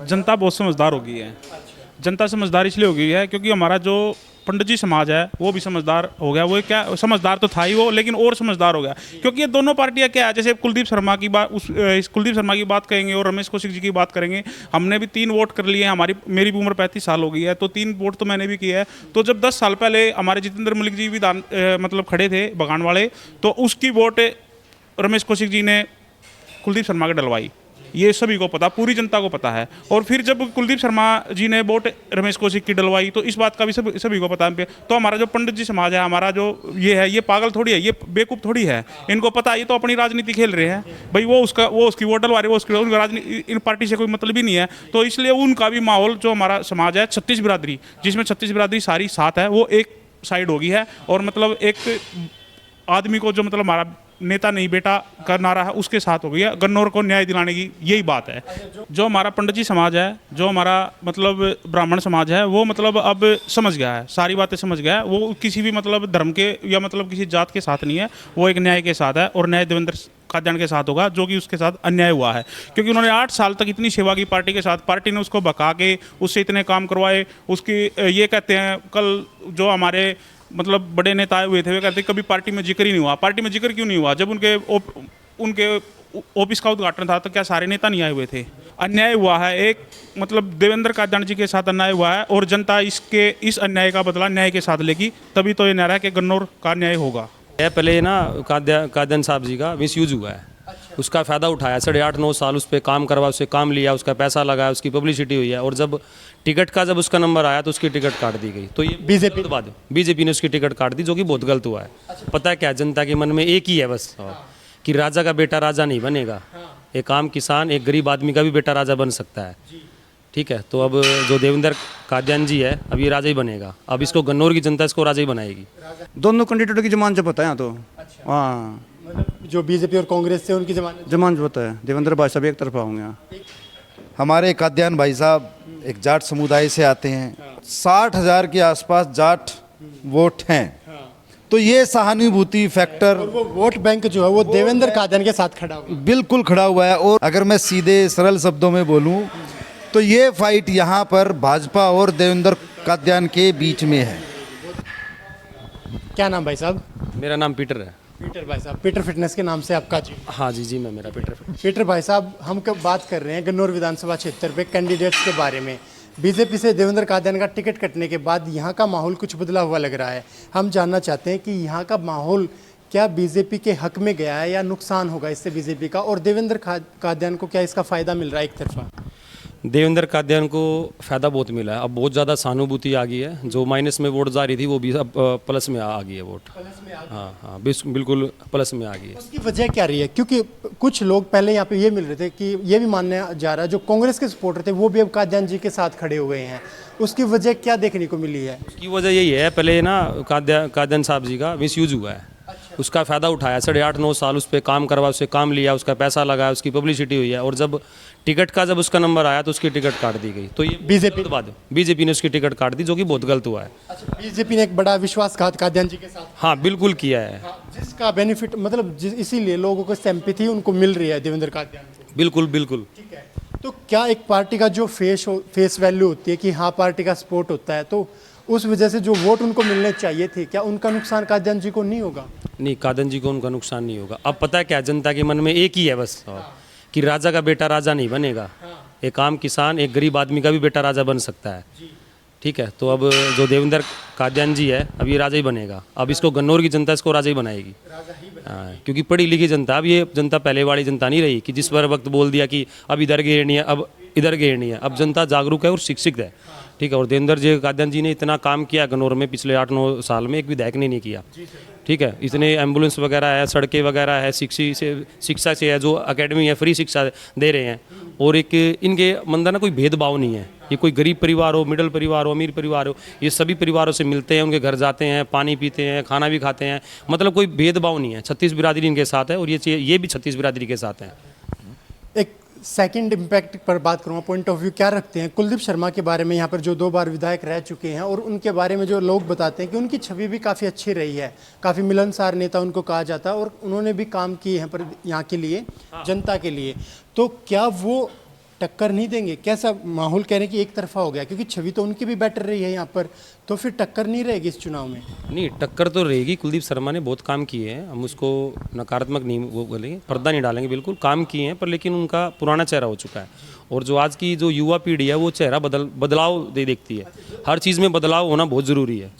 जनता बहुत समझदार हो गई है। जनता समझदार इसलिए हो गई है क्योंकि हमारा जो पंडित जी समाज है वो भी समझदार हो गया। वो क्या समझदार तो था ही वो, लेकिन और समझदार हो गया क्योंकि ये दोनों पार्टियां क्या है, जैसे कुलदीप शर्मा की बात इस कुलदीप शर्मा की बात करेंगे और रमेश कौशिक जी की बात करेंगे। हमने भी 3 वोट कर लिए हैं। मेरी भी उम्र 35 साल हो गई है, तो 3 वोट तो मैंने भी किया है। तो जब 10 साल पहले हमारे जितेंद्र मलिक जी भी मतलब खड़े थे बगान वाले, तो उसकी वोट रमेश कौशिक जी ने कुलदीप शर्मा को डलवाई। ये सभी को पता, पूरी जनता को पता है। और फिर जब कुलदीप शर्मा जी ने वोट रमेश कौशिक की डलवाई, तो इस बात का भी सभी को पता है। तो हमारा जो पंडित जी समाज है, हमारा जो ये है, ये पागल थोड़ी है, ये बेवकूफ़ थोड़ी है। इनको पता है ये तो अपनी राजनीति खेल रहे हैं भाई। वो उसकी वोट डलवा रहे, उनका राजनीति इन पार्टी से कोई मतलब ही नहीं है। तो इसलिए उनका भी माहौल, जो हमारा समाज है 36 बिरादरी, जिसमें 36 बिरादरी सारी साथ है, वो एक साइड हो गई है। और मतलब एक आदमी को जो मतलब हमारा नेता नहीं बेटा का नारा है उसके साथ हो गई है। गन्नौर को न्याय दिलाने की यही बात है। जो हमारा पंडित जी समाज है, जो हमारा मतलब ब्राह्मण समाज है, वो मतलब अब समझ गया है, सारी बातें समझ गया है। वो किसी भी मतलब धर्म के या मतलब किसी जात के साथ नहीं है, वो एक न्याय के साथ है। और न्याय देवेंद्र कादियान के साथ होगा, जो कि उसके साथ अन्याय हुआ है। क्योंकि उन्होंने 8 साल तक इतनी सेवा की पार्टी के साथ, पार्टी ने उसको भगा के उससे इतने काम करवाए। उसकी ये कहते हैं, कल जो हमारे मतलब बड़े नेता आए हुए थे, वे कहते कभी पार्टी में जिक्र ही नहीं हुआ। पार्टी में जिक्र क्यों नहीं हुआ? जब उनके ऑफिस का उद्घाटन था तो क्या सारे नेता नहीं आए हुए थे? अन्याय हुआ है एक, मतलब देवेंद्र कादियान जी के साथ अन्याय हुआ है, और जनता इस अन्याय का बदला न्याय के साथ लेगी। तभी तो ये नारा है कि गन्नौर का न्याय होगा। पहले ना कादियान साहब जी का मिस यूज हुआ है, उसका फ़ायदा उठाया। 8.5-9 साल उस पर काम करवा, उससे काम लिया, उसका पैसा लगाया, उसकी पब्लिसिटी हुई है। और जब टिकट का उसका नंबर आया तो उसकी टिकट काट दी गई। तो ये बीजेपी ने उसकी टिकट काट दी, जो कि बहुत गलत हुआ है। पता है क्या, जनता के मन में एक ही है बस, कि राजा का बेटा राजा नहीं बनेगा। एक आम किसान, एक गरीब आदमी का भी बेटा राजा बन सकता है। ठीक है, तो अब जो देवेंद्र कादियान जी है, अब ये राजा ही बनेगा। अब इसको गन्नौर की जनता इसको राजा ही बनाएगी। दोनों कैंडिडेटों की जमानत जब्त है यहाँ तो। हाँ, जो बीजेपी और कांग्रेस से उनकी जमानत जब्त है। देवेंद्र भाई साहब एक तरफा होंगे यहाँ। हमारे कादियान भाई साहब एक जाट समुदाय से आते हैं। 60,000 के आसपास जाट वोट हैं। तो ये सहानुभूति फैक्टर, और वो वोट बैंक जो है वो देवेंद्र कादियान के साथ खड़ा हुआ है। बिल्कुल खड़ा हुआ है। और अगर मैं सीधे सरल शब्दों में बोलूं तो ये फाइट यहाँ पर भाजपा और देवेंद्र कादियान के बीच में है। क्या नाम भाई साहब? मेरा नाम पीटर है। पीटर भाई साहब, पीटर फिटनेस के नाम से आपका जी? हाँ जी, मैं मेरा पीटर। पीटर भाई साहब, हम कब बात कर रहे हैं गन्नौर विधानसभा क्षेत्र पे कैंडिडेट्स के बारे में। बीजेपी से देवेंद्र कादियान का टिकट कटने के बाद यहाँ का माहौल कुछ बदला हुआ लग रहा है। हम जानना चाहते हैं कि यहाँ का माहौल क्या बीजेपी के हक में गया है या नुकसान होगा इससे बीजेपी का, और देवेंद्र कादियान को क्या इसका फ़ायदा मिल रहा है एक तरफा? देवेंद्र कादियान को फ़ायदा बहुत मिला है। अब बहुत ज़्यादा सहानुभूति आ गई है। जो माइनस में वोट जा रही थी वो भी अब प्लस में आ गई है वोट। हाँ, बिल्कुल प्लस में आ गई है। उसकी वजह क्या रही है? क्योंकि कुछ लोग पहले यहाँ पे ये मिल रहे थे कि ये भी मानने जा रहा है, जो कांग्रेस के सपोर्टर थे वो भी अब कादियान जी के साथ खड़े हुए हैं। उसकी वजह क्या देखने को मिली है? उसकी वजह यही है, पहले ना कादियान साहब जी का मिस यूज हुआ है। उसका फ़ायदा उठाया। 8.5-9 साल उस पर काम करवा, उससे काम लिया, उसका पैसा लगाया, उसकी पब्लिसिटी हुई है। और जब टिकट का उसका नंबर आया तो उसकी टिकट काट दी गई। तो ये बीजेपी ने उसकी टिकट काट दी, जो कि बहुत गलत हुआ है। अच्छा, बीजेपी ने एक बड़ा विश्वासघात कादियान जी के साथ, हाँ बिल्कुल किया है। जिसका बेनिफिट मतलब इसीलिए लोगों को सिंपैथी उनको मिल रही है देवेंद्र कादियान को। बिल्कुल। ठीक है, तो क्या एक पार्टी का जो फेस वैल्यू होती है कि हाँ पार्टी का सपोर्ट होता है, तो उस वजह से जो वोट उनको मिलने चाहिए थे, क्या उनका नुकसान कादियान जी को नहीं होगा? नहीं, कादियान जी को उनका नुकसान नहीं होगा। अब पता है क्या, जनता के मन में एक ही है बस, कि राजा का बेटा राजा नहीं बनेगा। एक आम किसान, एक गरीब आदमी का भी बेटा राजा बन सकता है। ठीक है, तो अब जो देवेंद्र कादियान जी है, अब ये राजा ही बनेगा। अब इसको गन्नौर की जनता इसको राजा ही बनाएगी। क्योंकि पढ़ी लिखी जनता, अब ये जनता पहले वाली जनता नहीं रही कि जिस पर वक्त बोल दिया कि अब इधर घेरनी है, अब इधर घेरनी है। अब जनता जागरूक है और शिक्षित है। ठीक है, और देवेंद्र जी कादियान जी ने इतना काम किया गन्नौर में पिछले 8-9 साल में, एक विधायक ने नहीं किया। ठीक है, इतने एम्बुलेंस वगैरह है, सड़कें वगैरह है, शिक्षा से है, जो एकेडमी है, फ्री शिक्षा दे रहे हैं। और एक इनके मंदिर ना कोई भेदभाव नहीं है। ये कोई गरीब परिवार हो, मिडिल परिवार हो, अमीर परिवार हो, ये सभी परिवारों से मिलते हैं, उनके घर जाते हैं, पानी पीते हैं, खाना भी खाते हैं। मतलब कोई भेदभाव नहीं है। 36 बिरादरी इनके साथ है, और ये भी 36 बिरादरी के साथ हैं। एक सेकंड इम्पैक्ट पर बात करूँगा, पॉइंट ऑफ व्यू क्या रखते हैं कुलदीप शर्मा के बारे में, यहाँ पर जो 2 बार विधायक रह चुके हैं, और उनके बारे में जो लोग बताते हैं कि उनकी छवि भी काफ़ी अच्छी रही है, काफ़ी मिलनसार नेता उनको कहा जाता है, और उन्होंने भी काम किए हैं पर यहाँ के लिए, जनता के लिए। तो क्या वो टक्कर नहीं देंगे? कैसा माहौल कह रहे हैं कि एक तरफा हो गया, क्योंकि छवि तो उनकी भी बेटर रही है यहाँ पर, तो फिर टक्कर नहीं रहेगी इस चुनाव में? नहीं, टक्कर तो रहेगी। कुलदीप शर्मा ने बहुत काम किए हैं, हम उसको नकारात्मक नहीं वो बोलेंगे, पर्दा नहीं डालेंगे, बिल्कुल काम किए हैं, पर लेकिन उनका पुराना चेहरा हो चुका है। और जो आज की जो युवा पीढ़ी है वो चेहरा बदलाव देखती है। हर चीज़ में बदलाव होना बहुत ज़रूरी है।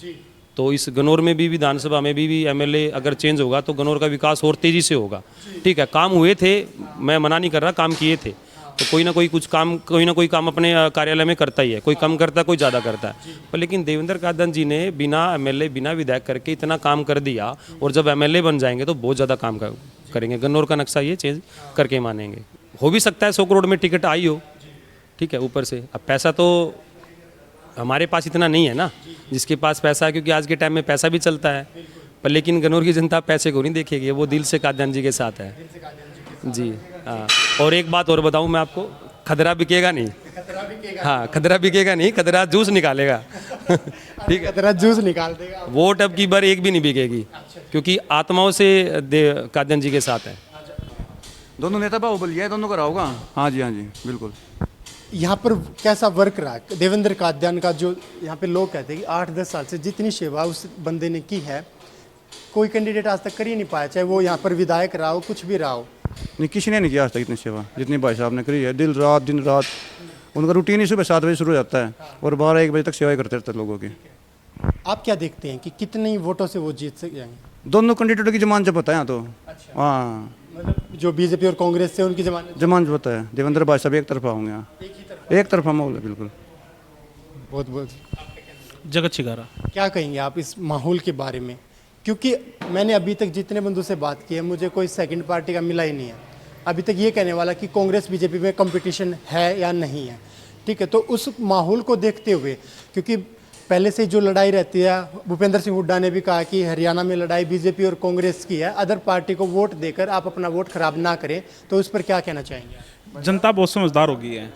तो इस गन्नौर में भी विधानसभा में भी एमएलए अगर चेंज होगा तो गन्नौर का विकास और तेज़ी से होगा। ठीक है, काम हुए थे, मैं मना नहीं कर रहा, काम किए थे, तो कोई ना कोई काम अपने कार्यालय में करता ही है, कोई कम करता है, कोई ज़्यादा करता है। पर लेकिन देवेंद्र कादन जी ने बिना एमएलए बिना विधायक करके इतना काम कर दिया, और जब एमएलए बन जाएंगे तो बहुत ज़्यादा काम करेंगे। गन्नौर का नक्शा ये चेंज करके मानेंगे। हो भी सकता है 100 करोड़ में टिकट आई हो, ठीक है, ऊपर से। अब पैसा तो हमारे पास इतना नहीं है ना, जिसके पास पैसा है, क्योंकि आज के टाइम में पैसा भी चलता है, पर लेकिन गन्नौर की जनता पैसे को नहीं देखेगी, वो दिल से कादयान जी के साथ है जी। हाँ, और एक बात और बताऊं मैं आपको, खदरा बिकेगा नहीं। हाँ, खदरा बिकेगा नहीं, खदरा जूस निकालेगा। ठीक है, खतरा जूस निकाल देगा। वोट अब की बार एक भी नहीं बिकेगी, क्योंकि आत्माओं से कादयान जी के साथ है। दोनों नेता बाहुबली है, दोनों का रहा होगा। हाँ जी, हाँ जी, बिल्कुल। यहाँ पर कैसा वर्क रहा देवेंद्र कादयान का? जो यहाँ पे लोग कहते हैं कि 8-10 साल से जितनी सेवा उस बंदे ने की है, कोई कैंडिडेट आज तक कर ही नहीं पाया, चाहे वो यहाँ पर विधायक रहा हो, कुछ भी रहा हो। नहीं, किसी ने नहीं किया आज तक इतनी सेवा जितनी भाई साहब ने करी है। दिन रात उनका रूटीन ही सुबह 7 बजे शुरू हो जाता है और 12-1 बजे तक सेवाएं करते रहते हैं लोगों की। आप क्या देखते हैं कि कितने वोटों से वो जीत जाएंगे? दोनों कैंडिडेटों की जमान जब पता है तो। हाँ, मतलब जो बीजेपी और कांग्रेस से उनकी जमानत जमान जब पता है। देवेंद्र भाई साहब एक तरफा होंगे, यहाँ एक तरफा माहौल है बिल्कुल। बहुत बहुत जगत छिगारा। क्या कहेंगे आप इस माहौल के बारे में? क्योंकि मैंने अभी तक जितने बंधु से बात की है, मुझे कोई सेकंड पार्टी का मिला ही नहीं है अभी तक ये कहने वाला कि कांग्रेस बीजेपी में कंपटीशन है या नहीं है। ठीक है, तो उस माहौल को देखते हुए, क्योंकि पहले से जो लड़ाई रहती है, भूपेंद्र सिंह हुड्डा ने भी कहा कि हरियाणा में लड़ाई बीजेपी और कांग्रेस की है, अदर पार्टी को वोट देकर आप अपना वोट खराब ना करें, तो उस पर क्या कहना चाहेंगे? जनता बहुत समझदार हो गई है।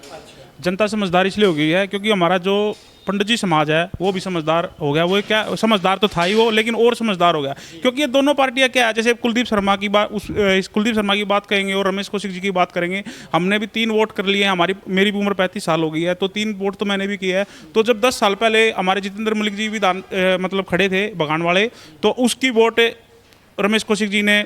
जनता समझदार इसलिए हो गई है क्योंकि हमारा जो पंडित जी समाज है वो भी समझदार हो गया। वो क्या समझदार तो था ही वो, लेकिन और समझदार हो गया, क्योंकि ये दोनों पार्टियां क्या है, जैसे कुलदीप शर्मा की बात, कुलदीप शर्मा की बात करेंगे और रमेश कौशिक जी की बात करेंगे। हमने भी 3 वोट कर लिए हैं, मेरी भी उम्र 35 साल हो गई है, तो 3 वोट तो मैंने भी किया है। तो जब 10 साल पहले हमारे जितेंद्र मलिक जी विधान मतलब खड़े थे बगान वाले, तो उसकी वोट रमेश कौशिक जी ने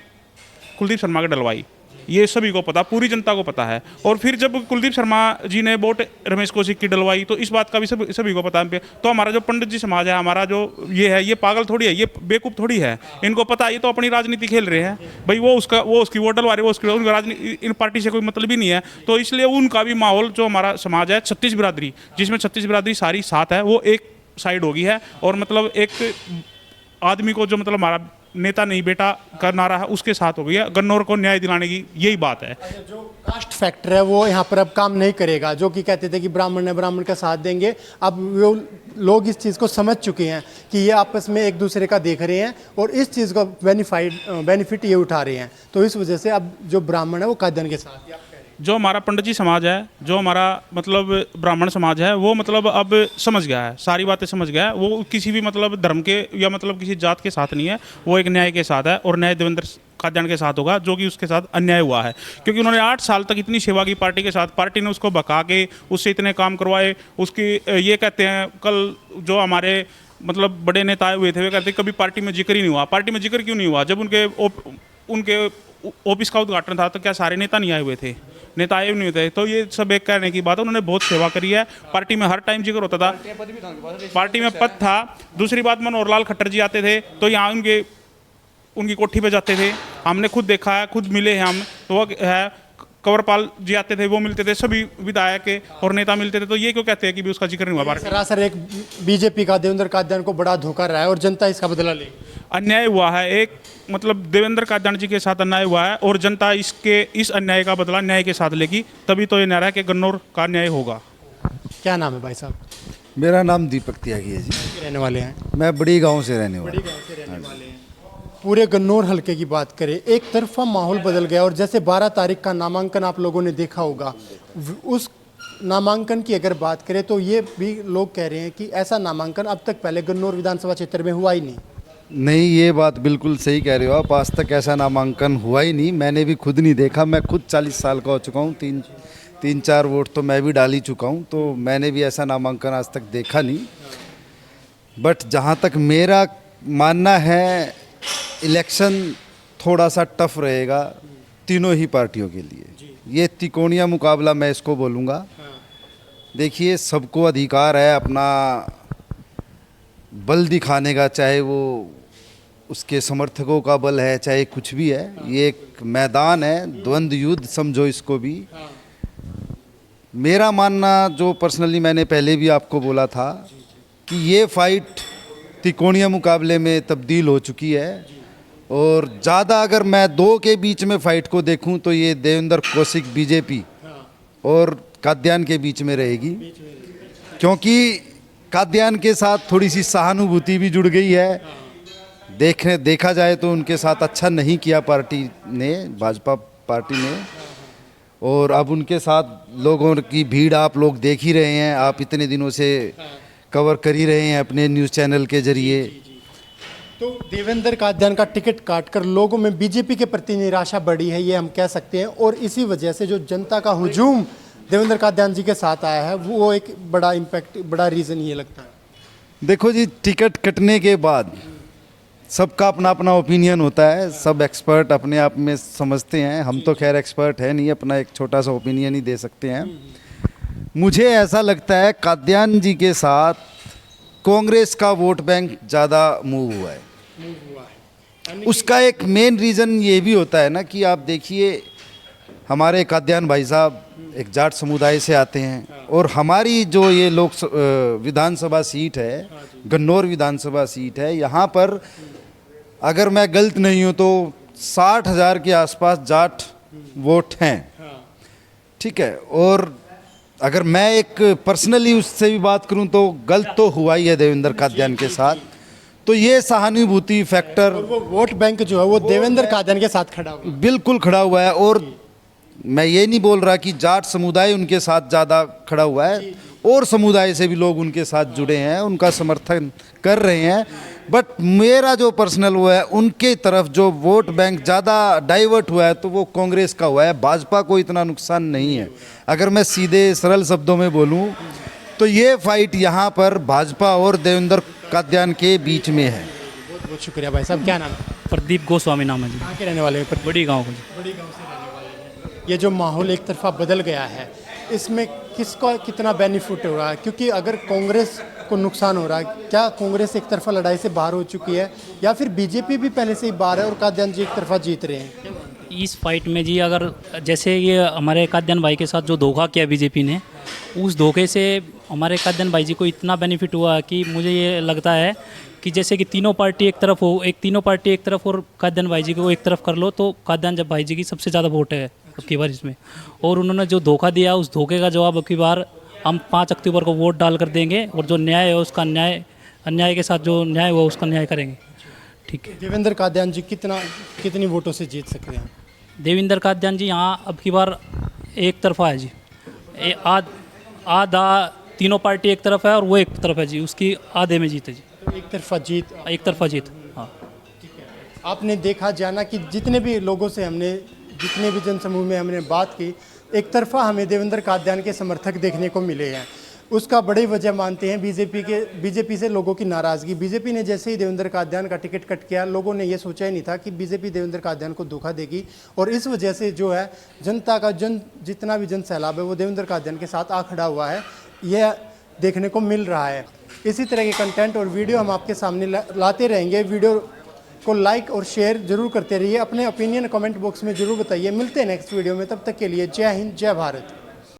कुलदीप शर्मा को डलवाई, ये सभी को पता, पूरी जनता को पता है। और फिर जब कुलदीप शर्मा जी ने वोट रमेश कौशिक की डलवाई, तो इस बात का भी सभी को पता है। तो हमारा जो पंडित जी समाज है, हमारा जो ये है, ये पागल थोड़ी है, ये बेवकूफ़ थोड़ी है, इनको पता है, ये तो अपनी राजनीति खेल रहे हैं भाई। वो उसकी वोट डलवा रहे, उनका राजनीति, इन पार्टी से कोई मतलब ही नहीं है। तो इसलिए उनका भी माहौल, जो हमारा समाज है 36 बिरादरी, जिसमें 36 बिरादरी सारी साथ है, वो एक साइड हो गई है। और मतलब एक आदमी को जो मतलब हमारा नेता नहीं बेटा का नारा है, उसके साथ हो गई है। गन्नौर को न्याय दिलाने की यही बात है। जो कास्ट फैक्टर है वो यहाँ पर अब काम नहीं करेगा, जो कि कहते थे कि ब्राह्मण है, ब्राह्मण का साथ देंगे। अब वो लोग इस चीज़ को समझ चुके हैं कि ये आपस में एक दूसरे का देख रहे हैं और इस चीज़ का बेनिफिट ये उठा रहे हैं। तो इस वजह से अब जो ब्राह्मण है वो कादयान के साथ है। जो हमारा पंडित जी समाज है, जो हमारा मतलब ब्राह्मण समाज है, वो मतलब अब समझ गया है, सारी बातें समझ गया है। वो किसी भी मतलब धर्म के या मतलब किसी जात के साथ नहीं है, वो एक न्याय के साथ है। और न्याय देवेंद्र कादयान के साथ होगा, जो कि उसके साथ अन्याय हुआ है, क्योंकि उन्होंने 8 साल तक इतनी सेवा की पार्टी के साथ, पार्टी ने उसको भगा के उससे इतने काम करवाए। उसकी ये कहते हैं, कल जो हमारे मतलब बड़े नेता आए हुए थे, वे कहते कभी पार्टी में जिक्र ही नहीं हुआ। पार्टी में जिक्र क्यों नहीं हुआ? जब उनके ऑफिस का उद्घाटन था तो क्या सारे नेता नहीं आए हुए थे? नेता आए नहीं थे। तो ये सब एक कहने की बात है, उन्होंने बहुत सेवा करी है। पार्टी में हर टाइम जिक्र होता था, पार्टी में पद था। दूसरी बात, मनोहर लाल खट्टर जी आते थे तो यहाँ उनकी कोठी पे जाते थे, हमने खुद देखा है, खुद मिले हैं हम। तो वो है, कंवरपाल जी आते थे, वो मिलते थे, सभी विधायक और नेता मिलते थे। तो ये क्यों कहते हैं कि भी उसका जिक्र नहीं हुआ? सरासर एक बीजेपी का देवेंद्र कादयान को बड़ा धोखा रहा है और जनता इसका बदला ले। अन्याय हुआ है, एक मतलब देवेंद्र कादयान जी के साथ अन्याय हुआ है और जनता इस अन्याय का बदला न्याय के साथ लेगी, तभी तो ये नारा है कि गन्नौर का न्याय होगा। क्या नाम है भाई साहब? मेरा नाम दीपक त्यागी है जी। रहने वाले हैं? मैं बड़ी गांव से रहने वाला हूँ। पूरे गन्नौर हलके की बात करें, एक तरफा माहौल बदल गया। और जैसे 12 तारीख का नामांकन आप लोगों ने देखा होगा, उस नामांकन की अगर बात करें तो ये भी लोग कह रहे हैं कि ऐसा नामांकन अब तक पहले गन्नौर विधानसभा क्षेत्र में हुआ ही नहीं। नहीं, ये बात बिल्कुल सही कह रहे हो आप। आज तक ऐसा नामांकन हुआ ही नहीं, मैंने भी खुद नहीं देखा। मैं खुद 40 साल का हो चुका हूँ, 3-4 वोट तो मैं भी डाल ही चुका हूँ, तो मैंने भी ऐसा नामांकन आज तक देखा नहीं। बट जहाँ तक मेरा मानना है, इलेक्शन थोड़ा सा टफ रहेगा तीनों ही पार्टियों के लिए। ये त्रिकोणीय मुकाबला मैं इसको बोलूँगा। देखिए, सबको अधिकार है अपना बल दिखाने का, चाहे वो उसके समर्थकों का बल है, चाहे कुछ भी है। ये एक मैदान है, द्वंद्व युद्ध समझो इसको भी। मेरा मानना, जो पर्सनली मैंने पहले भी आपको बोला था, कि ये फाइट त्रिकोणीय मुकाबले में तब्दील हो चुकी है। और ज़्यादा अगर मैं दो के बीच में फाइट को देखूं तो ये देवेंद्र कौशिक बीजेपी और काद्यान के बीच में रहेगी, क्योंकि काद्यान के साथ थोड़ी सी सहानुभूति भी जुड़ गई है। देखा जाए तो उनके साथ अच्छा नहीं किया पार्टी ने, भाजपा पार्टी ने, और अब उनके साथ लोगों की भीड़ आप लोग देख ही रहे हैं। आप इतने दिनों से कवर कर ही रहे हैं अपने न्यूज़ चैनल के जरिए। तो देवेंद्र काद्यान का टिकट काटकर लोगों में बीजेपी के प्रति निराशा बढ़ी है, ये हम कह सकते हैं। और इसी वजह से जो जनता का हुजूम देवेंद्र काद्यान जी के साथ आया है, वो एक बड़ा इम्पैक्ट, बड़ा रीज़न ये लगता है। देखो जी, टिकट कटने के बाद सबका अपना अपना ओपिनियन होता है। सब एक्सपर्ट अपने आप में समझते हैं। हम तो खैर एक्सपर्ट है नहीं, अपना एक छोटा सा ओपिनियन ही दे सकते हैं। मुझे ऐसा लगता है काद्यान जी के साथ कांग्रेस का वोट बैंक ज़्यादा मूव हुआ है। उसका एक मेन रीज़न ये भी होता है ना कि आप देखिए, हमारे काद्यान भाई साहब एक जाट समुदाय से आते हैं, और हमारी जो ये विधानसभा सीट है, गन्नौर विधानसभा सीट है, यहाँ पर अगर मैं गलत नहीं हूँ तो 60,000 के आसपास जाट वोट हैं। ठीक है, और अगर मैं एक पर्सनली उससे भी बात करूं तो गलत तो हुआ ही है देवेंद्र काद्यान के साथ। तो ये सहानुभूति फैक्टर, और वो वोट बैंक जो है वो देवेंद्र काद्यान के साथ खड़ा हुआ है। बिल्कुल खड़ा हुआ है। और मैं ये नहीं बोल रहा कि जाट समुदाय उनके साथ ज़्यादा खड़ा हुआ है, और समुदाय से भी लोग उनके साथ जुड़े हैं, उनका समर्थन कर रहे हैं। बट मेरा जो पर्सनल वो है, उनके तरफ जो वोट बैंक ज़्यादा डाइवर्ट हुआ है तो वो कांग्रेस का हुआ है। भाजपा को इतना नुकसान नहीं है। अगर मैं सीधे सरल शब्दों में बोलूं तो ये फाइट यहाँ पर भाजपा और देवेंद्र काद्यान के बीच में है। बहुत बहुत शुक्रिया भाई साहब। क्या नाम है? प्रदीप गोस्वामी नाम है जी। कहाँ के रहने वाले हैं? बड़ी गांव को जी। बड़ी गांव से रहने वाले हैं। ये जो माहौल एक तरफा बदल गया है, इसमें किसका कितना बेनिफिट हो रहा है? क्योंकि अगर कांग्रेस को नुकसान हो रहा है, क्या कांग्रेस एक तरफा लड़ाई से बाहर हो चुकी है, या फिर बीजेपी भी पहले से ही बाहर है और काद्यान जी एक तरफा जीत रहे हैं? इस फाइट में जी, अगर जैसे ये हमारे काद्यान भाई के साथ जो धोखा किया बीजेपी ने, उस धोखे से हमारे काद्यान भाई जी को इतना बेनिफिट हुआ कि मुझे ये लगता है कि जैसे कि तीनों पार्टी एक तरफ हो, तीनों पार्टी एक तरफ और काद्यान भाई जी को एक तरफ कर लो, तो काद्यान जब भाई जी की सबसे ज़्यादा वोट है अब की बार इसमें। और उन्होंने जो धोखा दिया, उस धोखे का जवाब अब की बार हम 5 अक्टूबर को वोट डाल कर देंगे, और जो न्याय है उसका न्याय, अन्याय के साथ जो न्याय हुआ उसका न्याय करेंगे। ठीक है। देवेंद्र काद्यान जी कितनी वोटों से जीत सकते हैं? देवेंद्र काद्यान जी यहाँ अब की बार एक तरफा है जी। आधा तीनों पार्टी एक तरफ है और वो एक तरफ है जी, उसकी आधे में जीत है जी। तो एक तरफा जीत। एक तरफा जीत, हाँ। आपने देखा जाना कि जितने भी लोगों से हमने, जितने भी जनसमूह में हमने बात की, एक तरफा हमें देवेंद्र काद्यान के समर्थक देखने को मिले हैं। उसका बड़ी वजह मानते हैं बीजेपी से लोगों की नाराज़गी। बीजेपी ने जैसे ही देवेंद्र काद्यान का टिकट कट किया, लोगों ने ये सोचा ही नहीं था कि बीजेपी देवेंद्र काद्यान को धोखा देगी, और इस वजह से जो है जनता का जितना भी जन सैलाब है वो देवेंद्र काद्यान के साथ आ खड़ा हुआ है, यह देखने को मिल रहा है। इसी तरह के कंटेंट और वीडियो हम आपके सामने लाते रहेंगे। वीडियो को लाइक और शेयर जरूर करते रहिए। अपने ओपिनियन कमेंट बॉक्स में जरूर बताइए। मिलते हैं नेक्स्ट वीडियो में, तब तक के लिए जय हिंद, जय भारत।